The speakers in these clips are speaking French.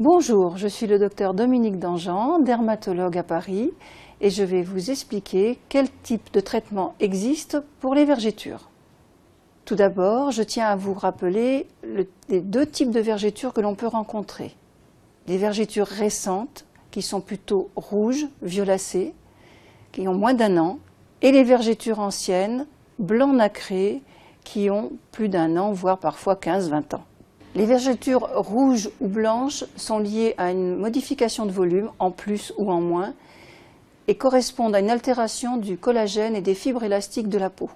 Bonjour, je suis le docteur Dominique Danjean, dermatologue à Paris, et je vais vous expliquer quel type de traitement existe pour les vergetures. Tout d'abord, je tiens à vous rappeler les deux types de vergetures que l'on peut rencontrer. Les vergetures récentes, qui sont plutôt rouges, violacées, qui ont moins d'1 an, et les vergetures anciennes, blanc nacré, qui ont plus d'1 an, voire parfois 15-20 ans. Les vergetures rouges ou blanches sont liées à une modification de volume, en plus ou en moins, et correspondent à une altération du collagène et des fibres élastiques de la peau.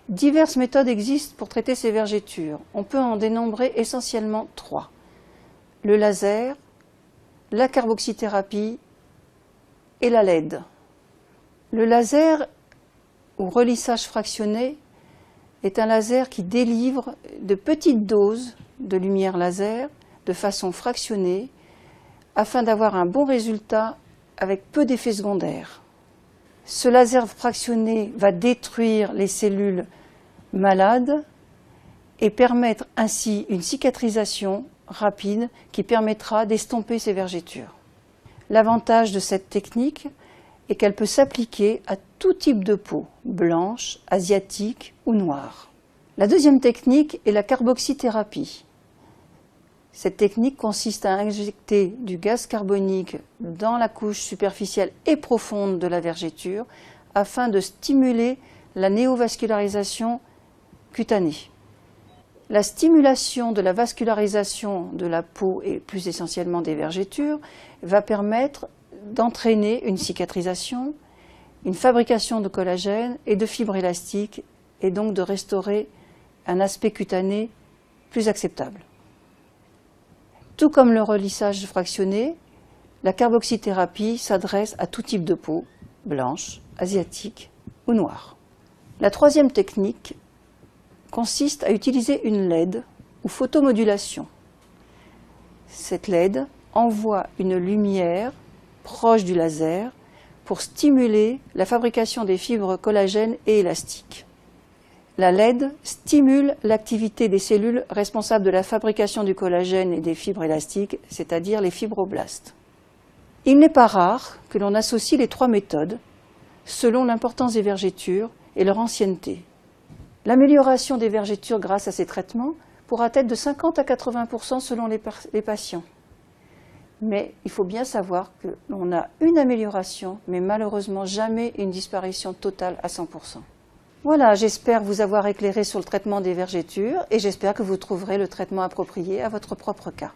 Diverses méthodes existent pour traiter ces vergetures. On peut en dénombrer essentiellement 3. Le laser, la carboxythérapie et la LED. Le laser, ou relissage fractionné, est un laser qui délivre de petites doses de lumière laser de façon fractionnée afin d'avoir un bon résultat avec peu d'effets secondaires. Ce laser fractionné va détruire les cellules malades et permettre ainsi une cicatrisation rapide qui permettra d'estomper ces vergetures. L'avantage de cette technique est qu'elle peut s'appliquer à tout type de peau, blanche, asiatique ou noire. La deuxième technique est la carboxythérapie. Cette technique consiste à injecter du gaz carbonique dans la couche superficielle et profonde de la vergeture afin de stimuler la néovascularisation cutanée. La stimulation de la vascularisation de la peau et plus essentiellement des vergetures va permettre d'entraîner une cicatrisation, une fabrication de collagène et de fibres élastiques et donc de restaurer un aspect cutané plus acceptable. Tout comme le relissage fractionné, la carboxythérapie s'adresse à tout type de peau, blanche, asiatique ou noire. La troisième technique consiste à utiliser une LED ou photomodulation. Cette LED envoie une lumière proche du laser pour stimuler la fabrication des fibres collagènes et élastiques. La LED stimule l'activité des cellules responsables de la fabrication du collagène et des fibres élastiques, c'est-à-dire les fibroblastes. Il n'est pas rare que l'on associe les 3 méthodes selon l'importance des vergetures et leur ancienneté. L'amélioration des vergetures grâce à ces traitements pourra être de 50 à 80% selon les patients. Mais il faut bien savoir que l'on a une amélioration, mais malheureusement jamais une disparition totale à 100%. Voilà, j'espère vous avoir éclairé sur le traitement des vergetures et j'espère que vous trouverez le traitement approprié à votre propre cas.